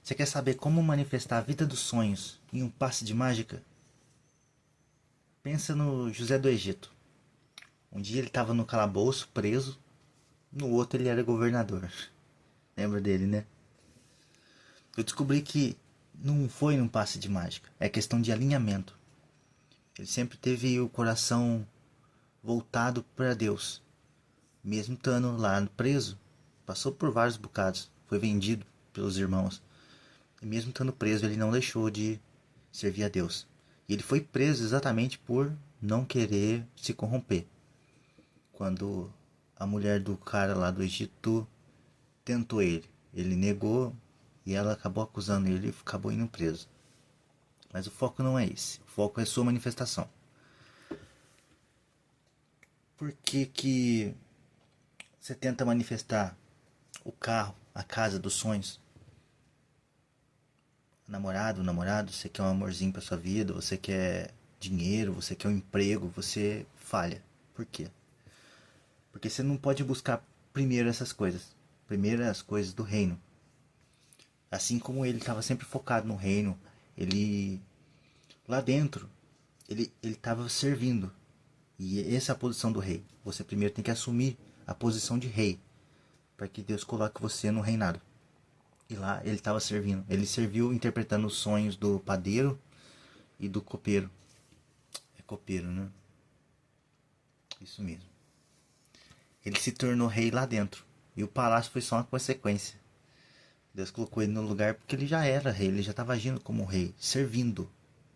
Você quer saber como manifestar a vida dos sonhos em um passe de mágica? Pensa no José do Egito. Um dia ele estava no calabouço, preso, no outro ele era governador. Lembra dele, né? Eu descobri que não foi num passe de mágica, é questão de alinhamento. Ele sempre teve o coração voltado para Deus. Mesmo estando lá preso, passou por vários bocados, foi vendido pelos irmãos. E mesmo estando preso, ele não deixou de servir a Deus. E ele foi preso exatamente por não querer se corromper. Quando a mulher do cara lá do Egito tentou ele, ele negou e ela acabou acusando ele e acabou indo preso. Mas o foco não é esse, o foco é sua manifestação. Por que você tenta manifestar o carro, a casa dos sonhos? Namorado, namorado, você quer um amorzinho pra sua vida, você quer dinheiro, você quer um emprego, você falha. Por quê? Porque você não pode buscar primeiro essas coisas. Primeiro as coisas do reino. Assim como ele estava sempre focado no reino, ele lá dentro, ele estava servindo. E essa é a posição do rei. Você primeiro tem que assumir a posição de rei, para que Deus coloque você no reinado. E lá ele estava servindo. Ele serviu interpretando os sonhos do padeiro e do copeiro. É copeiro, né? Isso mesmo. Ele se tornou rei lá dentro. E o palácio foi só uma consequência. Deus colocou ele no lugar porque ele já era rei, ele já estava agindo como rei, servindo,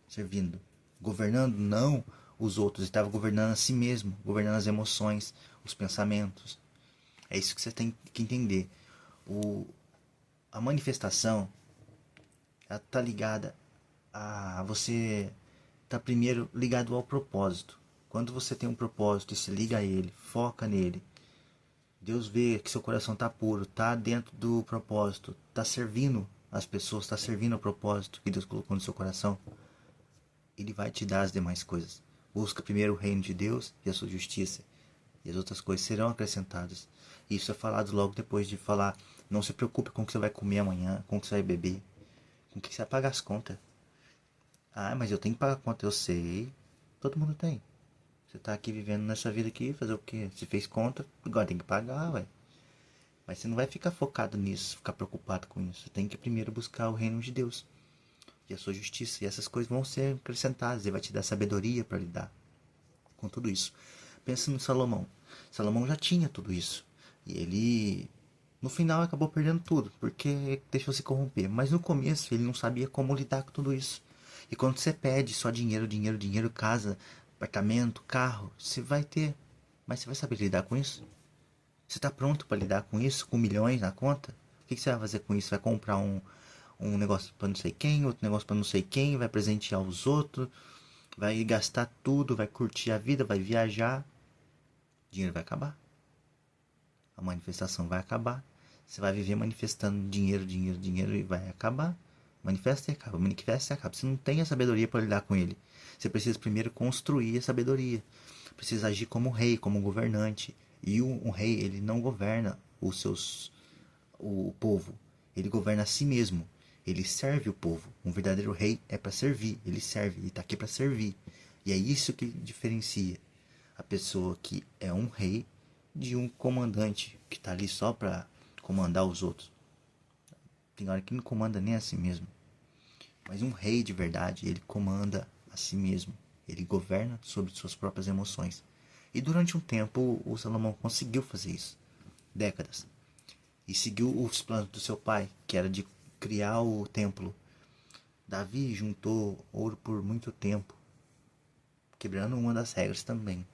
servindo, governando não os outros, ele estava governando a si mesmo, governando as emoções, os pensamentos. É isso que você tem que entender. O, a manifestação está ligada a você tá primeiro ligado ao propósito. Quando você tem um propósito e se liga a ele, foca nele, Deus vê que seu coração está puro, está dentro do propósito, está servindo as pessoas, está servindo o propósito que Deus colocou no seu coração. Ele vai te dar as demais coisas. Busca primeiro o reino de Deus e a sua justiça, e as outras coisas serão acrescentadas. Isso é falado logo depois de falar: não se preocupe com o que você vai comer amanhã, com o que você vai beber, com o que você vai pagar as contas. Ah, mas eu tenho que pagar a conta, eu sei. Todo mundo tem. Você tá aqui vivendo nessa vida aqui, fazer o quê? Se fez conta, agora tem que pagar, ué. Mas você não vai ficar focado nisso, ficar preocupado com isso. Você tem que primeiro buscar o reino de Deus e a sua justiça. E essas coisas vão ser acrescentadas. Ele vai te dar sabedoria para lidar com tudo isso. Pensa no Salomão. Salomão já tinha tudo isso. E ele, no final, acabou perdendo tudo, porque deixou se corromper. Mas no começo, ele não sabia como lidar com tudo isso. E quando você pede só dinheiro, dinheiro, dinheiro, casa, apartamento, carro, você vai ter. Mas você vai saber lidar com isso? Você está pronto para lidar com isso? Com milhões na conta? O que você vai fazer com isso? Vai comprar um negócio para não sei quem, outro negócio para não sei quem, vai presentear os outros, vai gastar tudo, vai curtir a vida, vai viajar. O dinheiro vai acabar. A manifestação vai acabar. Você vai viver manifestando dinheiro, dinheiro, dinheiro e vai acabar. Manifesta e acaba, manifesta e acaba. Você não tem a sabedoria para lidar com ele. Você precisa primeiro construir a sabedoria. Precisa agir como rei, como governante. E um rei, ele não governa o povo. Ele governa a si mesmo. Ele serve o povo. Um verdadeiro rei é para servir. Ele serve. Ele está aqui para servir. E é isso que diferencia a pessoa que é um rei de um comandante que está ali só para comandar os outros. Tem hora que não comanda nem a si mesmo. Mas um rei de verdade, ele comanda a si mesmo. Ele governa sobre suas próprias emoções. E durante um tempo, o Salomão conseguiu fazer isso. Décadas. E seguiu os planos do seu pai, que era de criar o templo. Davi juntou ouro por muito tempo, quebrando uma das regras também.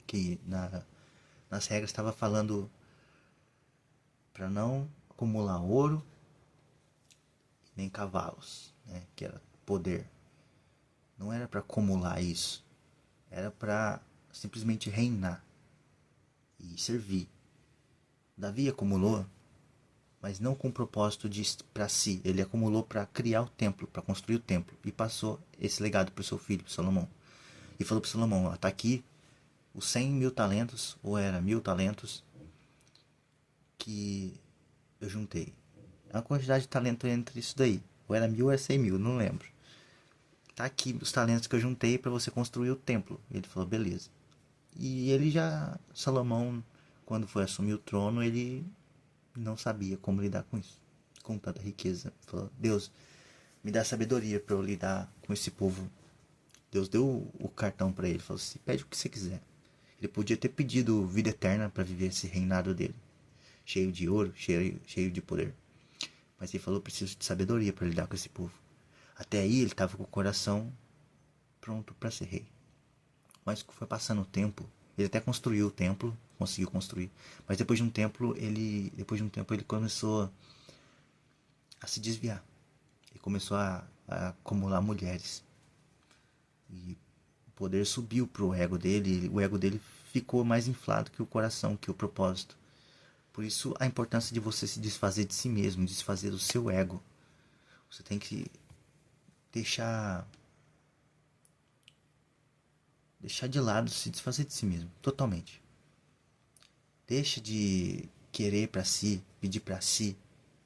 Que nas regras estava falando para não acumular ouro nem cavalos, né? Que era poder. Não era para acumular isso, era para simplesmente reinar e servir. Davi acumulou, mas não com o propósito de para si. Ele acumulou para criar o templo, para construir o templo e passou esse legado para o seu filho, Salomão. E falou para Salomão: está aqui os 100.000 talentos, ou era 1.000 talentos, que eu juntei. É uma quantidade de talento entre isso daí. Ou era 1000 ou era 100.000, não lembro. Tá aqui os talentos que eu juntei para você construir o templo. Ele falou, beleza. E ele já, Salomão, quando foi assumir o trono, ele não sabia como lidar com isso, com tanta riqueza. Ele falou, Deus, me dá sabedoria para eu lidar com esse povo. Deus deu o cartão para ele, falou assim, pede o que você quiser. Ele podia ter pedido vida eterna para viver esse reinado dele, cheio de ouro, cheio de poder. Mas ele falou, preciso de sabedoria para lidar com esse povo. Até aí ele estava com o coração pronto para ser rei. Mas foi passando o tempo, ele até construiu o templo, conseguiu construir. Mas depois de um tempo ele começou a se desviar. Ele começou a acumular mulheres. E o poder subiu pro ego dele, o ego dele ficou mais inflado que o coração, que o propósito. Por isso a importância de você se desfazer de si mesmo, desfazer do seu ego. Você tem que deixar de lado, se desfazer de si mesmo, totalmente. Deixa de querer para si, pedir para si.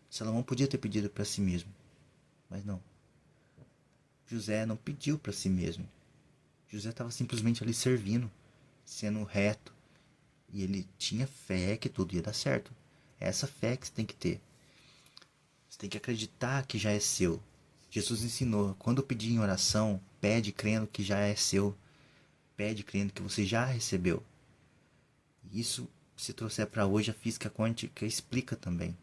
Salomão podia ter pedido para si mesmo, mas não. José não pediu para si mesmo. José estava simplesmente ali servindo, sendo reto, e ele tinha fé que tudo ia dar certo. É essa fé que você tem que ter. Você tem que acreditar que já é seu. Jesus ensinou, quando pedir em oração, pede crendo que já é seu. Pede crendo que você já recebeu. E isso, se trouxer para hoje, a física quântica explica também.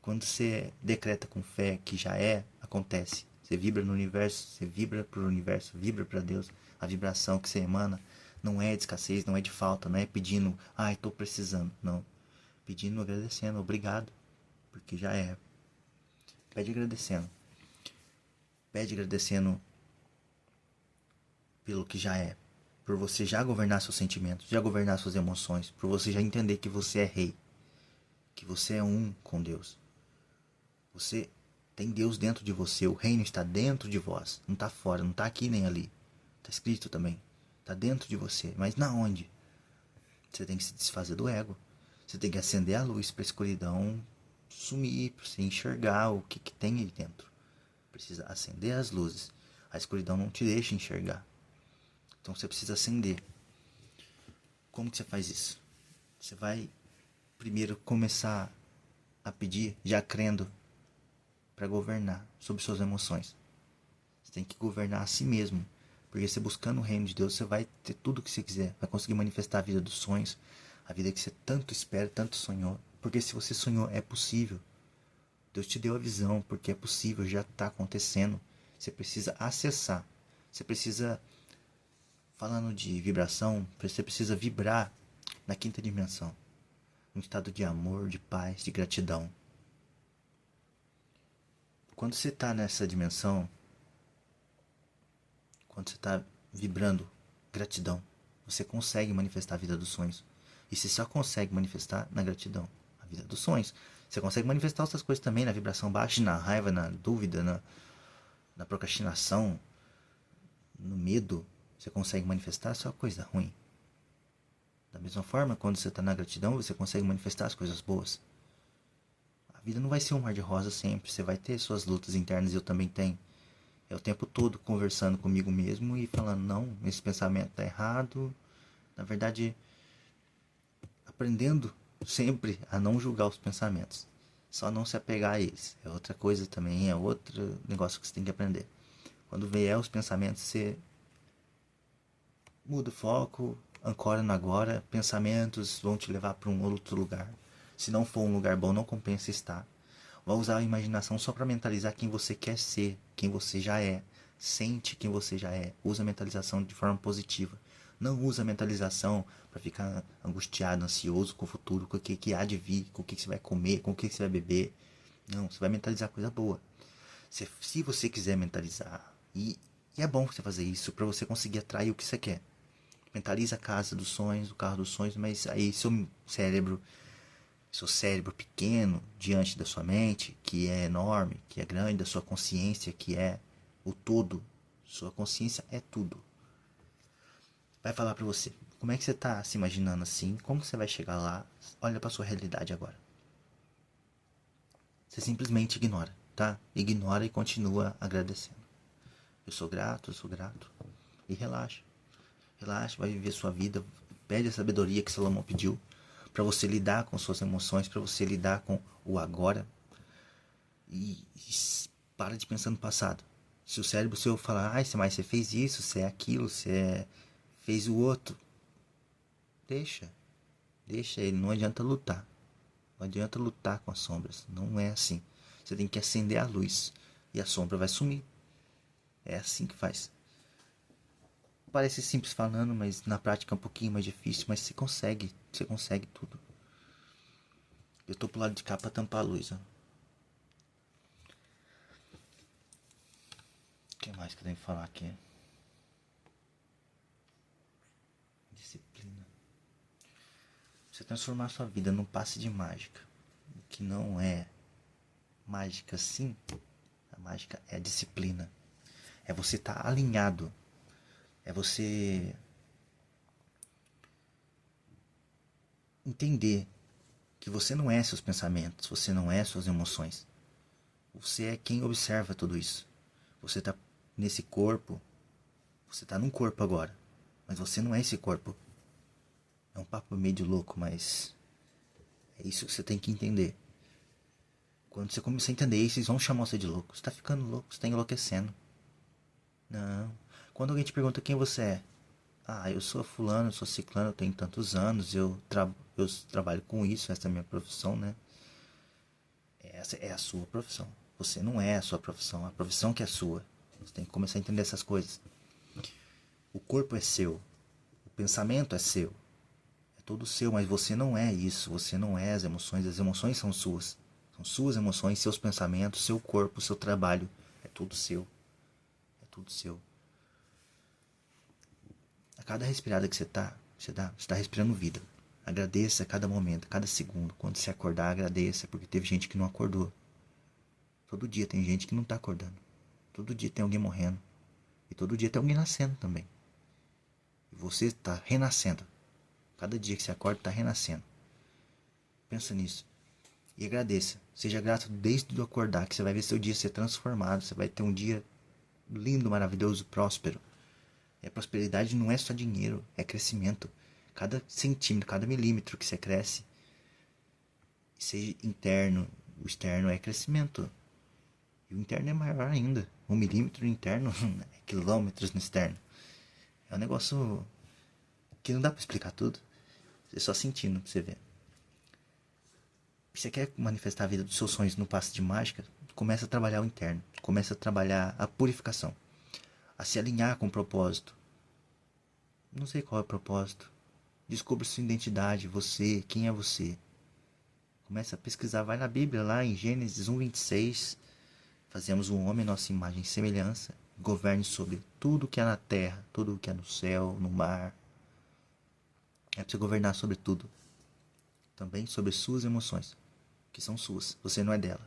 Quando você decreta com fé que já é, acontece. Você vibra no universo, você vibra para o universo, vibra para Deus. A vibração que você emana não é de escassez, não é de falta, não é pedindo, ai, estou precisando. Não. Pedindo, agradecendo, obrigado, porque já é. Pede agradecendo. Pede agradecendo pelo que já é. Por você já governar seus sentimentos, já governar suas emoções. Por você já entender que você é rei. Que você é um com Deus. Você tem Deus dentro de você. O reino está dentro de vós. Não está fora, não está aqui nem ali. Está escrito também. Está dentro de você. Mas na onde? Você tem que se desfazer do ego. Você tem que acender a luz para a escuridão sumir, para você enxergar o que tem aí dentro. Precisa acender as luzes. A escuridão não te deixa enxergar. Então você precisa acender. Como que você faz isso? Você vai primeiro começar a pedir, já crendo, para governar sobre suas emoções. Você tem que governar a si mesmo. Porque você buscando o reino de Deus, você vai ter tudo o que você quiser. Vai conseguir manifestar a vida dos sonhos. A vida que você tanto espera, tanto sonhou. Porque se você sonhou, é possível. Deus te deu a visão, porque é possível, já está acontecendo. Você precisa acessar. Você precisa, falando de vibração, você precisa vibrar na quinta dimensão. Um estado de amor, de paz, de gratidão. Quando você está nessa dimensão, quando você está vibrando gratidão, você consegue manifestar a vida dos sonhos. E você só consegue manifestar na gratidão a vida dos sonhos. Você consegue manifestar outras coisas também na vibração baixa, na raiva, na dúvida, na procrastinação, no medo. Você consegue manifestar só coisa ruim. Da mesma forma, quando você está na gratidão, você consegue manifestar as coisas boas. A vida não vai ser um mar de rosa sempre. Você vai ter suas lutas internas, e eu também tenho. É o tempo todo conversando comigo mesmo e falando, não, esse pensamento está errado. Na verdade, aprendendo sempre a não julgar os pensamentos. Só não se apegar a eles. É outra coisa também, é outro negócio que você tem que aprender. Quando vier os pensamentos, você muda o foco, ancora no agora. Pensamentos vão te levar para um outro lugar. Se não for um lugar bom, não compensa estar. Vai usar a imaginação só para mentalizar quem você quer ser, quem você já é. Sente quem você já é. Usa a mentalização de forma positiva. Não usa a mentalização para ficar angustiado, ansioso com o futuro, com o que há de vir, com o que você vai comer, com o que você vai beber. Não, você vai mentalizar coisa boa. Se você quiser mentalizar, e é bom você fazer isso para você conseguir atrair o que você quer. Mentaliza a casa dos sonhos, o carro dos sonhos, mas aí seu cérebro pequeno diante da sua mente, que é enorme, que é grande, da sua consciência, que é o todo. Sua consciência é tudo. Vai falar pra você, como é que você tá se imaginando assim? Como você vai chegar lá? Olha pra sua realidade agora. Você simplesmente ignora, tá? Ignora e continua agradecendo. Eu sou grato, eu sou grato. E relaxa. Relaxa, vai viver sua vida. Pede a sabedoria que Salomão pediu para você lidar com suas emoções, para você lidar com o agora. E para de pensar no passado. Se o cérebro seu falar, ai, mas você fez isso, você é aquilo, fez o outro. Deixa. Deixa ele, não adianta lutar. Não adianta lutar com as sombras. Não é assim. Você tem que acender a luz e a sombra vai sumir. É assim que faz. Parece simples falando, mas na prática é um pouquinho mais difícil, mas você consegue tudo. Eu tô pro lado de cá pra tampar a luz, ó. O que mais que eu tenho que falar aqui? Disciplina. Você transformar a sua vida num passe de mágica. O que não é mágica sim, a mágica é a disciplina. É você estar alinhado. É você entender que você não é seus pensamentos, você não é suas emoções. Você é quem observa tudo isso. Você está nesse corpo, você está num corpo agora, mas você não é esse corpo. É um papo meio de louco, mas é isso que você tem que entender. Quando você começar a entender isso, eles vão chamar você de louco. Você está ficando louco, você está enlouquecendo. Não. Quando alguém te pergunta quem você é, ah, eu sou fulano, eu sou ciclano, eu tenho tantos anos, eu trabalho com isso, essa é a minha profissão, né? Essa é a sua profissão. Você não é a sua profissão, a profissão que é sua. Você tem que começar a entender essas coisas. O corpo é seu, o pensamento é seu, é todo seu, mas você não é isso, você não é as emoções são suas. São suas emoções, seus pensamentos, seu corpo, seu trabalho, é tudo seu, é tudo seu. A cada respirada que você está respirando vida. Agradeça a cada momento, a cada segundo. Quando você acordar, agradeça, porque teve gente que não acordou. Todo dia tem gente que não está acordando. Todo dia tem alguém morrendo. E todo dia tem alguém nascendo também. E você está renascendo. Cada dia que você acorda está renascendo. Pensa nisso. E agradeça. Seja grato desde o acordar, que você vai ver seu dia ser transformado. Você vai ter um dia lindo, maravilhoso, próspero. E a prosperidade não é só dinheiro, é crescimento. Cada centímetro, cada milímetro que você cresce, seja interno, o externo é crescimento. E o interno é maior ainda. 1 milímetro no interno é quilômetros no externo. É um negócio que não dá pra explicar tudo. Você só sentindo pra você ver. Se você quer manifestar a vida dos seus sonhos no passe de mágica, começa a trabalhar o interno. Começa a trabalhar a purificação. A se alinhar com o propósito. Não sei qual é o propósito. Descubra sua identidade, você, quem é você. Começa a pesquisar, vai na Bíblia lá em Gênesis 1:26. Fazemos um homem nossa imagem e semelhança, governe sobre tudo que é na terra, tudo que é no céu, no mar. É para você governar sobre tudo. Também sobre suas emoções, que são suas, você não é dela.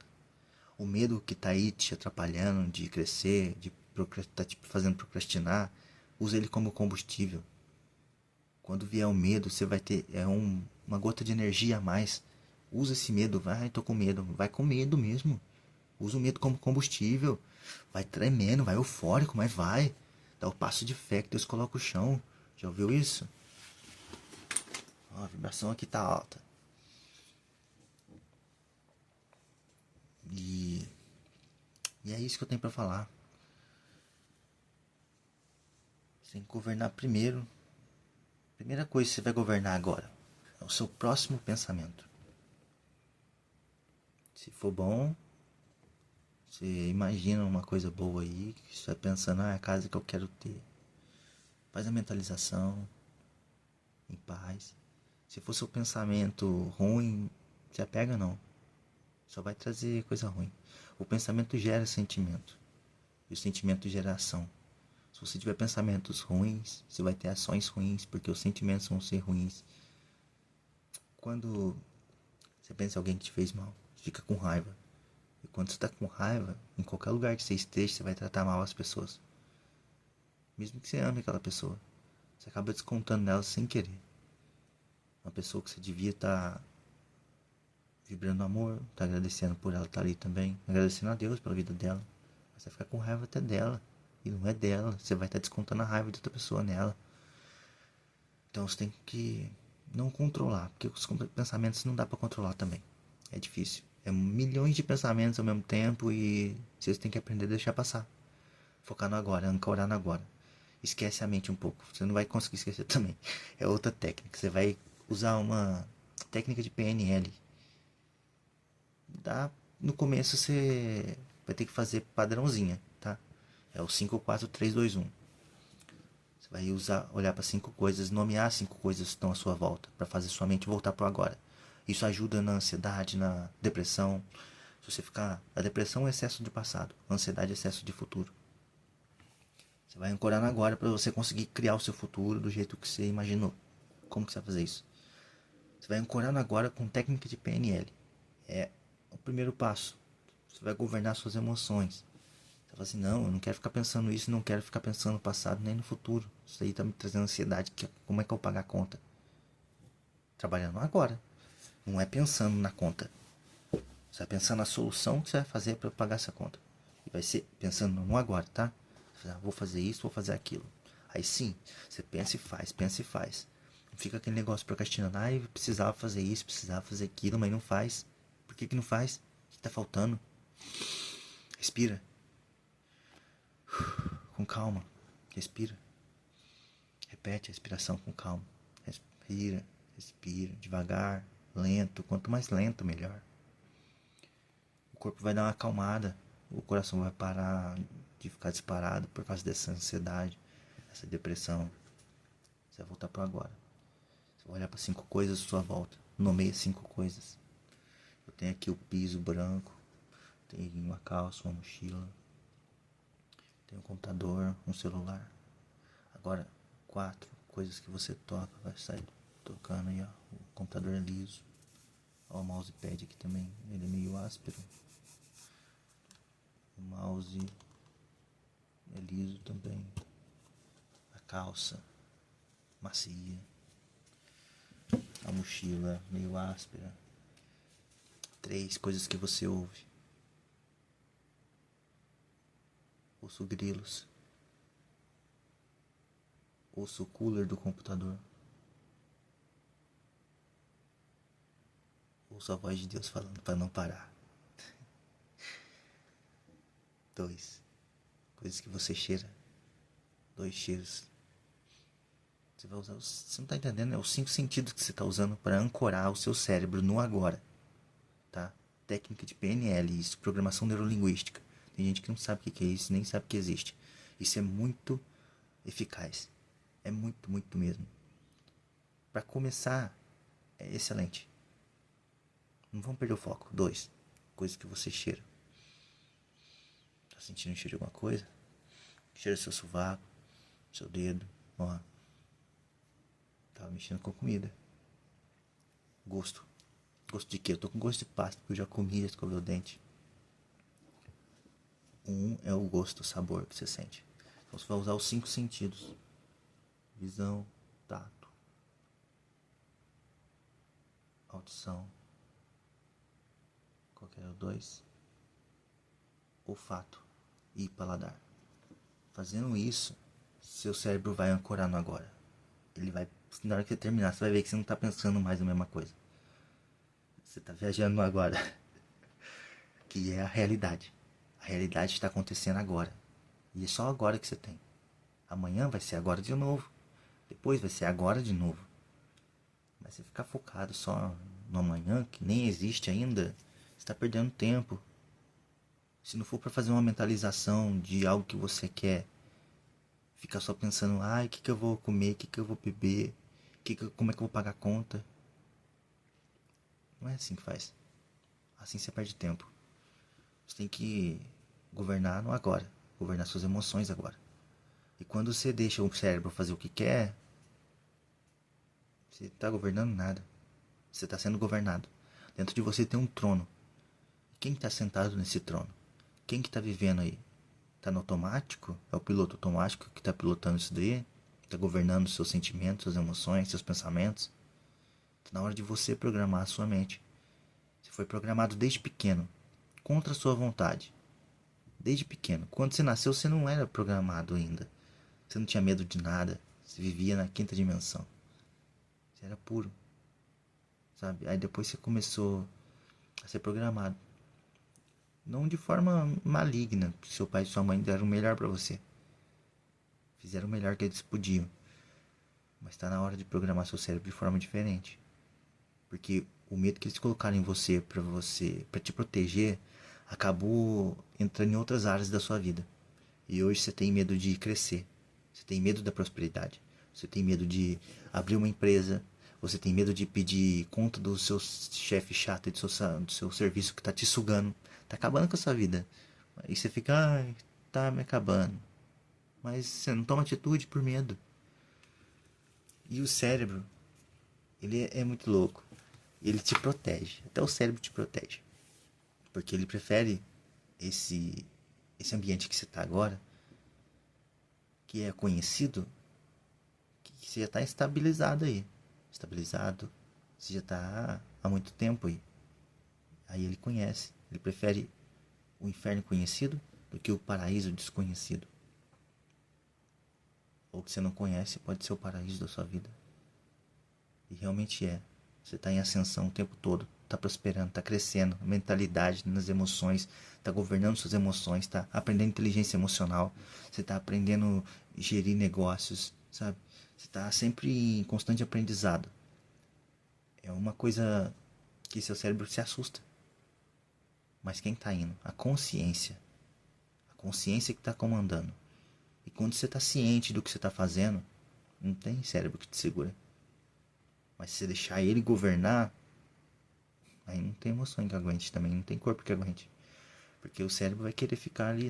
O medo que tá aí te atrapalhando de crescer, tá te fazendo procrastinar, usa ele como combustível. Quando vier o medo, você vai ter uma gota de energia a mais. Usa esse medo, vai, tô com medo, vai com medo mesmo. Usa o medo como combustível. Vai tremendo, vai eufórico, mas vai. Dá o passo de fé que Deus coloca o chão. Já ouviu isso? Ó, a vibração aqui tá alta. E, e é isso que eu tenho pra falar. Você tem que governar primeiro. Primeira coisa que você vai governar agora é o seu próximo pensamento. Se for bom, você imagina uma coisa boa aí, que você vai pensando, é a casa que eu quero ter. Faz a mentalização, em paz. Se for seu pensamento ruim, se apega não. Só vai trazer coisa ruim. O pensamento gera sentimento. E o sentimento gera ação. Se você tiver pensamentos ruins, você vai ter ações ruins, porque os sentimentos vão ser ruins. Quando você pensa em alguém que te fez mal, você fica com raiva. E quando você está com raiva, em qualquer lugar que você esteja, você vai tratar mal as pessoas. Mesmo que você ame aquela pessoa. Você acaba descontando nela sem querer. Uma pessoa que você devia estar vibrando amor, tá agradecendo por ela estar ali também, agradecendo a Deus pela vida dela. Mas você vai ficar com raiva até dela, e não é dela, você vai estar descontando a raiva de outra pessoa nela. Então você tem que não controlar, porque os pensamentos não dá pra controlar também. É difícil. É milhões de pensamentos ao mesmo tempo e vocês têm que aprender a deixar passar. Focar no agora, ancorar no agora. Esquece a mente um pouco. Você não vai conseguir esquecer também. É outra técnica. Você vai usar uma técnica de PNL. No começo você vai ter que fazer padrãozinha, tá? É o 5, 4, 3, 2, 1. Você vai olhar para 5 coisas, nomear 5 coisas que estão à sua volta, para fazer sua mente voltar para o agora. Isso ajuda na ansiedade, na depressão. Se você ficar... A depressão é excesso de passado, a ansiedade é excesso de futuro. Você vai ancorar no agora para você conseguir criar o seu futuro do jeito que você imaginou. Como que você vai fazer isso? Você vai ancorar no agora com técnica de PNL. É o primeiro passo. Você vai governar suas emoções. Você fala assim, não, eu não quero ficar pensando isso, não quero ficar pensando no passado nem no futuro. Isso aí tá me trazendo ansiedade. Como é que eu vou pagar a conta? Trabalhando agora. Não é pensando na conta. Você vai pensar na solução que você vai fazer para pagar essa conta. E vai ser pensando no agora, tá? Você vai, vou fazer isso, vou fazer aquilo. Aí sim, você pensa e faz, pensa e faz. Não fica aquele negócio procrastinando. Ah, eu precisava fazer isso, precisava fazer aquilo, mas não faz. Por que não faz? O que tá faltando? Respira. Com calma. Respira. Repete a respiração com calma. Respira, respira, devagar, lento. Quanto mais lento, melhor. O corpo vai dar uma acalmada. O coração vai parar de ficar disparado por causa dessa ansiedade, essa depressão. Você vai voltar para agora. Você vai olhar para 5 coisas à sua volta. Nomeia 5 coisas. Eu tenho aqui o piso branco. Tem uma calça, uma mochila. Tem um computador, um celular. Agora, 4 coisas que você toca. Vai sair tocando aí, ó. O computador é liso. Ó, o mousepad aqui também. Ele é meio áspero. O mouse é liso também. A calça macia. A mochila meio áspera. 3 coisas que você ouve. Ouço grilos. Ouço o cooler do computador. Ouço a voz de Deus falando para não parar. 2 coisas que você cheira. 2 cheiros. Você vai usar. Você não tá entendendo? É os 5 sentidos que você tá usando para ancorar o seu cérebro no agora. Tá? Técnica de PNL, isso, programação neurolinguística. Tem gente que não sabe o que é isso, nem sabe que existe. Isso é muito eficaz. É muito, muito mesmo. Para começar, é excelente. Não vamos perder o foco. 2 coisas que você cheira. Tá sentindo o cheiro de alguma coisa? Cheira seu sovaco, seu dedo. Ó. Tava mexendo com comida. Gosto. Gosto de quê? Eu tô com gosto de pasta, porque eu já comi, já escovei o dente. É o gosto, o sabor que você sente. Então você vai usar os 5 sentidos. Visão, tato, audição. Qual que era o 2? Olfato e paladar. Fazendo isso, seu cérebro vai ancorar no agora. Ele vai, na hora que você terminar, você vai ver que você não tá pensando mais na mesma coisa. Você tá viajando no agora. Que é a realidade. A realidade está acontecendo agora. E é só agora que você tem. Amanhã vai ser agora de novo. Depois vai ser agora de novo. Mas você ficar focado só no amanhã, que nem existe ainda, você está perdendo tempo. Se não for para fazer uma mentalização de algo que você quer, ficar só pensando, ai, o que eu vou comer, o que eu vou beber, como é que eu vou pagar a conta. Não é assim que faz. Assim você perde tempo. Você tem que governar no agora, governar suas emoções agora. E quando você deixa o cérebro fazer o que quer, você está governando nada. Você está sendo governado. Dentro de você tem um trono. Quem está sentado nesse trono? Quem que está vivendo aí? Está no automático? É o piloto automático que está pilotando isso daí? Está governando seus sentimentos, suas emoções, seus pensamentos? Está na hora de você programar a sua mente. Você foi programado desde pequeno, contra a sua vontade. Desde pequeno. Quando você nasceu, você não era programado ainda. Você não tinha medo de nada. Você vivia na quinta dimensão. Você era puro, sabe? Aí depois você começou a ser programado. Não de forma maligna, porque seu pai e sua mãe deram o melhor pra você. Fizeram o melhor que eles podiam. Mas tá na hora de programar seu cérebro de forma diferente. Porque o medo que eles colocaram em você, para te proteger, acabou entrando em outras áreas da sua vida. E hoje você tem medo de crescer. Você tem medo da prosperidade. Você tem medo de abrir uma empresa. Você tem medo de pedir conta do seu chefe chato e do seu serviço que tá te sugando. Tá acabando com a sua vida. Aí você fica, ai, tá me acabando. Mas você não toma atitude por medo. E o cérebro, ele é muito louco. Ele te protege. Até o cérebro te protege. Porque ele prefere esse, esse ambiente que você está agora, que é conhecido, que você já está estabilizado aí. Estabilizado. Você já está há muito tempo aí. Aí ele conhece. Ele prefere o inferno conhecido do que o paraíso desconhecido. Ou que você não conhece pode ser o paraíso da sua vida. E realmente é. Você está em ascensão o tempo todo. Está prosperando, está crescendo. Mentalidade, nas emoções. Está governando suas emoções. Está aprendendo inteligência emocional. Você está aprendendo a gerir negócios, sabe? Você está sempre em constante aprendizado. É uma coisa que seu cérebro se assusta. Mas quem está indo? A consciência. A consciência que está comandando. E quando você está ciente do que você está fazendo, não tem cérebro que te segura. Mas se você deixar ele governar, aí não tem emoção que aguente também, não tem corpo que aguente. Porque o cérebro vai querer ficar ali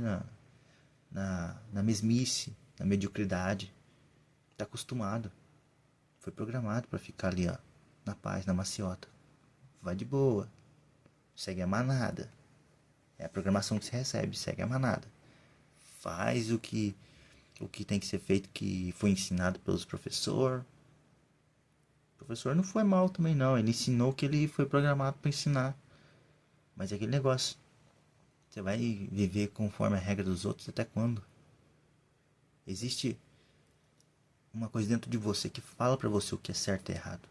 na mesmice, na mediocridade. Tá acostumado. Foi programado para ficar ali, ó, na paz, na maciota. Vai de boa. Segue a manada. É a programação que você recebe, segue a manada. Faz o que tem que ser feito, que foi ensinado pelos professores. O professor não foi mal também não, ele ensinou o que ele foi programado para ensinar. Mas é aquele negócio. Você vai viver conforme a regra dos outros até quando? Existe uma coisa dentro de você que fala pra você o que é certo e errado.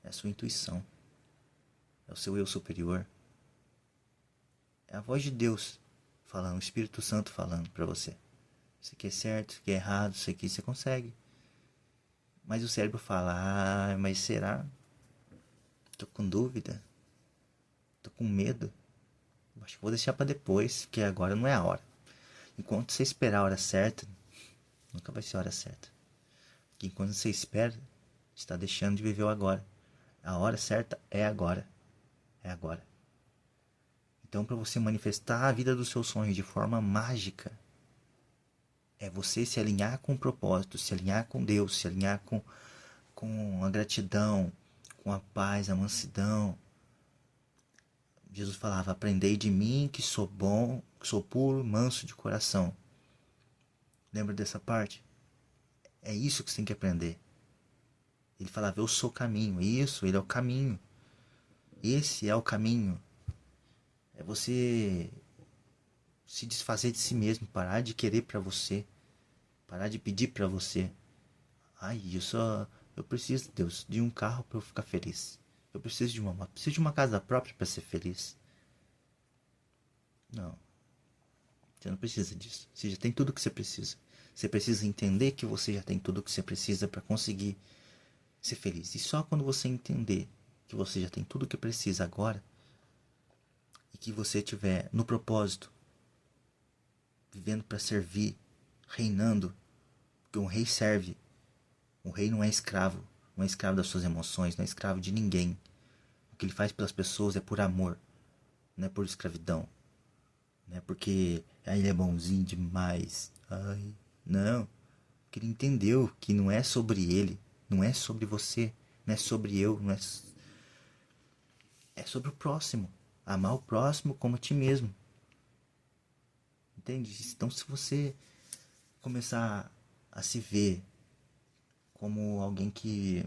É a sua intuição. É o seu eu superior. É a voz de Deus falando, o Espírito Santo falando pra você. Isso aqui é certo, isso aqui é errado, isso aqui você consegue. Mas o cérebro fala, ah, mas será? Tô com dúvida. Tô com medo. Acho que vou deixar pra depois, porque agora não é a hora. Enquanto você esperar a hora certa, nunca vai ser a hora certa. Porque enquanto você espera, está deixando de viver o agora. A hora certa é agora. É agora. Então, para você manifestar a vida dos seus sonhos de forma mágica, é você se alinhar com o propósito, se alinhar com Deus, se alinhar com a gratidão, com a paz, a mansidão. Jesus falava: aprendei de mim que sou bom, que sou puro, manso de coração. Lembra dessa parte? É isso que você tem que aprender. Ele falava: eu sou o caminho. Isso, ele é o caminho. Esse é o caminho. É você se desfazer de si mesmo, parar de querer pra você, parar de pedir pra você. Ai, eu preciso, Deus, de um carro pra eu ficar feliz. Eu preciso de uma moto, preciso de uma casa própria pra ser feliz. Não, você não precisa disso. Você já tem tudo o que você precisa. Você precisa entender que você já tem tudo o que você precisa pra conseguir ser feliz. E só quando você entender que você já tem tudo o que precisa agora e que você estiver no propósito, vivendo para servir, reinando, porque um rei serve. Um rei não é escravo, não é escravo das suas emoções, não é escravo de ninguém. O que ele faz pelas pessoas é por amor, não é por escravidão. Não é porque ele é bonzinho demais. Ai, não. Porque ele entendeu que não é sobre ele, não é sobre você, não é sobre eu, não é, é sobre o próximo. Amar o próximo como a ti mesmo. Entende? Então, se você começar a se ver como alguém que.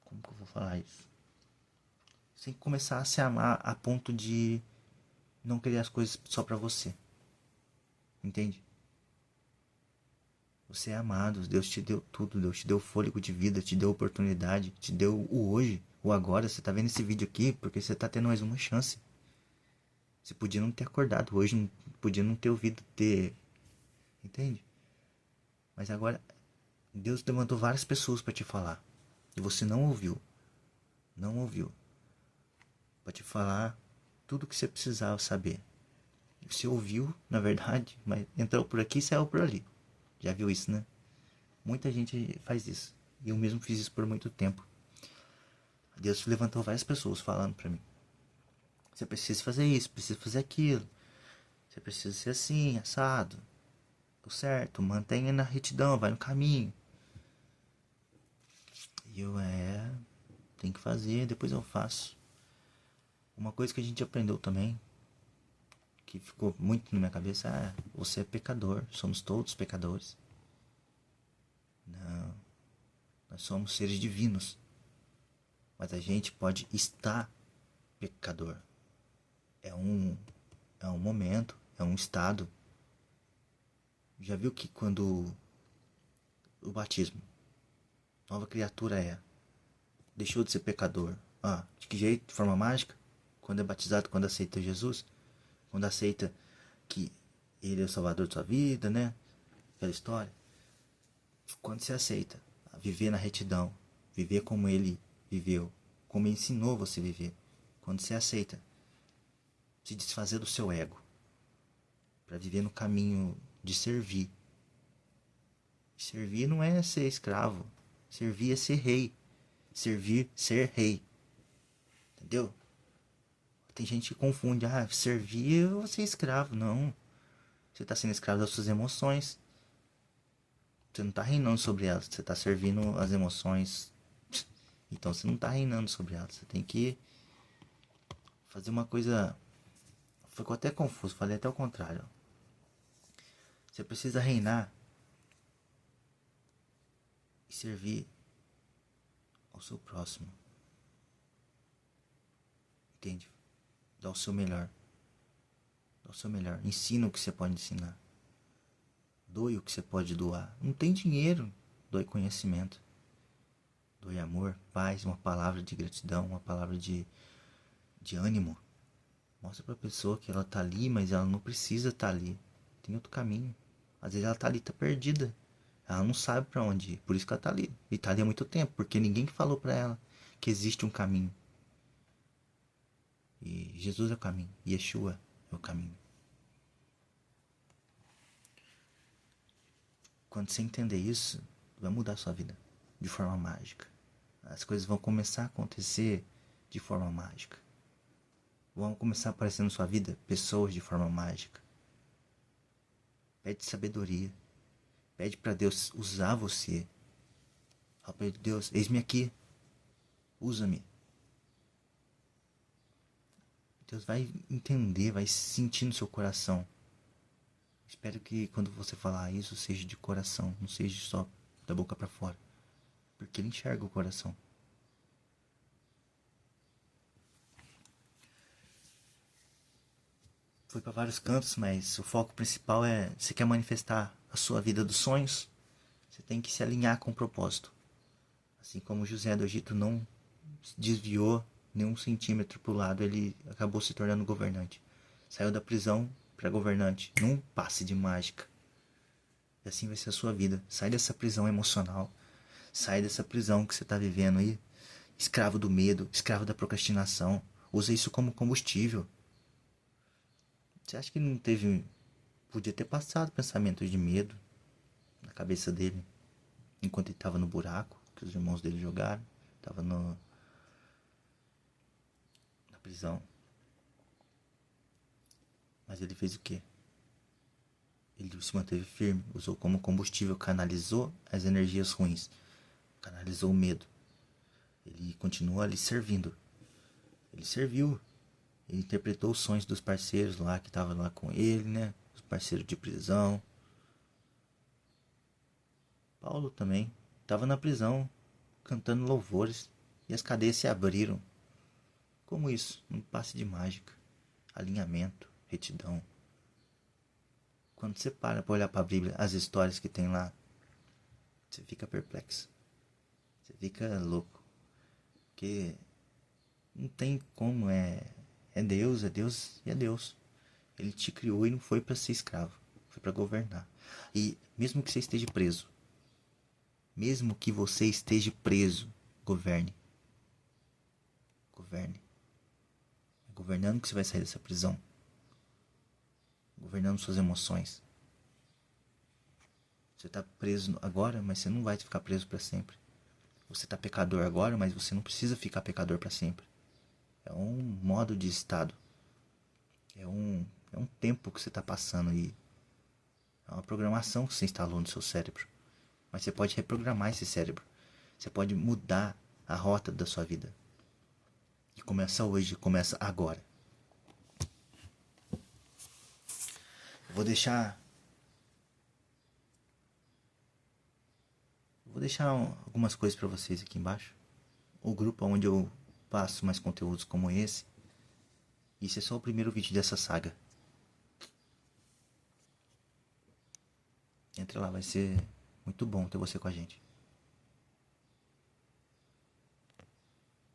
Como que eu vou falar isso? tem que começar a se amar a ponto de não querer as coisas só pra você. Entende? Você é amado, Deus te deu tudo, Deus te deu fôlego de vida, te deu oportunidade, te deu o hoje, o agora. Você tá vendo esse vídeo aqui porque você tá tendo mais uma chance. Você podia não ter acordado hoje, podia não ter ouvido ter. Entende? Mas agora Deus levantou várias pessoas para te falar. E você não ouviu. Não ouviu. Para te falar tudo o que você precisava saber. Você ouviu, na verdade, mas entrou por aqui e saiu por ali. Já viu isso, né? Muita gente faz isso. E eu mesmo fiz isso por muito tempo. Deus levantou várias pessoas falando para mim. Você precisa fazer isso, precisa fazer aquilo. Você precisa ser assim, assado. O certo, mantenha na retidão, vai no caminho. E eu, tem que fazer, depois eu faço. Uma coisa que a gente aprendeu também, que ficou muito na minha cabeça, você é pecador, somos todos pecadores. Não, nós somos seres divinos. Mas a gente pode estar pecador. É um momento, é um estado. Já viu que quando o batismo, nova criatura deixou de ser pecador. De que jeito? De forma mágica? Quando é batizado, quando aceita Jesus? Quando aceita que ele é o salvador de sua vida, né? Aquela história. Quando você aceita a viver na retidão, viver como ele viveu, como ele ensinou você a viver. Quando você aceita se desfazer do seu ego para viver no caminho de servir. Servir não é ser escravo. Servir é ser rei. Servir, ser rei. Entendeu? Tem gente que confunde. Servir ou ser escravo. Não. Você está sendo escravo das suas emoções. Você não está reinando sobre elas. Você está servindo as emoções. Então você não está reinando sobre elas. Você tem que fazer uma coisa. Ficou até confuso. Falei até o contrário. Você precisa reinar e servir ao seu próximo. Entende? Dá o seu melhor. Dá o seu melhor. Ensina o que você pode ensinar. Doe o que você pode doar. Não tem dinheiro. Doe conhecimento. Doe amor, paz, uma palavra de gratidão, uma palavra de ânimo. Mostra pra pessoa que ela tá ali, mas ela não precisa estar ali. Tem outro caminho. Às vezes ela tá ali, tá perdida. Ela não sabe pra onde ir. Por isso que ela tá ali. E tá ali há muito tempo, porque ninguém falou pra ela que existe um caminho. E Jesus é o caminho. Yeshua é o caminho. Quando você entender isso, vai mudar a sua vida de forma mágica. As coisas vão começar a acontecer de forma mágica. Vão começar a aparecer na sua vida pessoas de forma mágica. Pede sabedoria. Pede para Deus usar você. Fala para Deus, eis-me aqui. Usa-me. Deus vai entender, vai sentir no seu coração. Espero que quando você falar isso seja de coração, não seja só da boca para fora. Porque ele enxerga o coração. Foi para vários cantos, mas o foco principal é: você quer manifestar a sua vida dos sonhos? Você tem que se alinhar com o propósito. Assim como José do Egito não desviou nem um centímetro para o lado, ele acabou se tornando governante. Saiu da prisão para governante, num passe de mágica. E assim vai ser a sua vida. Sai dessa prisão emocional. Sai dessa prisão que você está vivendo aí. Escravo do medo, escravo da procrastinação. Usa isso como combustível. Você acha que não teve... Podia ter passado pensamentos de medo na cabeça dele enquanto ele estava no buraco que os irmãos dele jogaram. Estava na prisão. Mas ele fez o quê? Ele se manteve firme, usou como combustível, canalizou as energias ruins, canalizou o medo. Ele continuou ali servindo. Ele serviu. Ele interpretou os sonhos dos parceiros lá que estavam lá com ele, né? Os parceiros de prisão. Paulo também estava na prisão, cantando louvores. E as cadeias se abriram. Como isso? Um passe de mágica, alinhamento, retidão. Quando você para olhar para a Bíblia, as histórias que tem lá, você fica perplexo. Você fica louco. Porque não tem como, é Deus, é Deus e é Deus. Ele te criou e não foi para ser escravo, foi para governar. E mesmo que você esteja preso, mesmo que você esteja preso, governe. Governe. É governando que você vai sair dessa prisão. Governando suas emoções. Você está preso agora, mas você não vai ficar preso para sempre. Você está pecador agora, mas você não precisa ficar pecador para sempre. É um modo de estado. É um tempo que você está passando aí. É uma programação que você instalou no seu cérebro. Mas você pode reprogramar esse cérebro. Você pode mudar a rota da sua vida. E começa hoje, começa agora. Eu vou deixar algumas coisas para vocês aqui embaixo. O grupo onde eu passo mais conteúdos como esse. Esse é só o primeiro vídeo dessa saga. Entra lá, vai ser muito bom ter você com a gente.